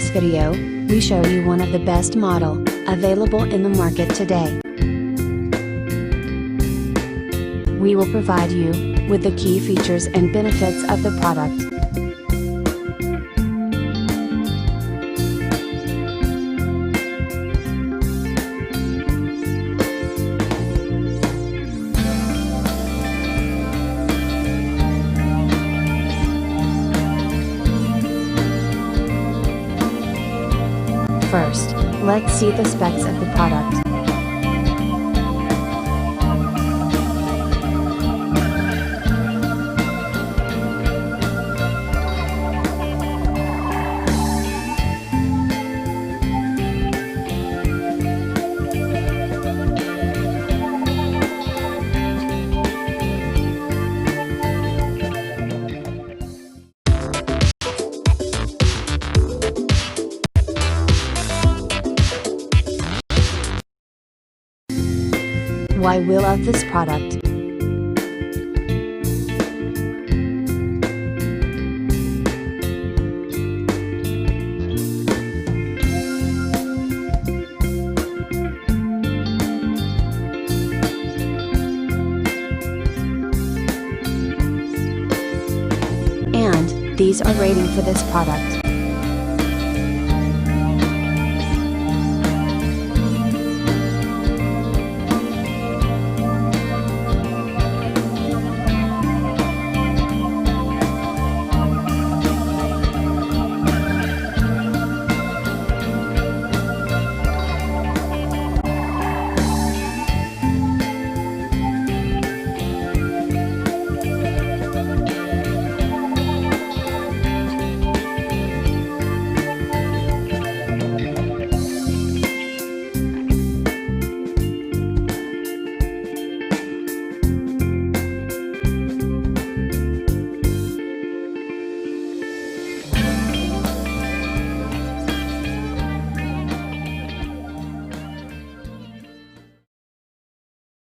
this video, we show you one of the best model, available in the market today. We will provide you, with the key features and benefits of the product. First, let's see the specs of the product. Why we love this product. And these are rating for this product.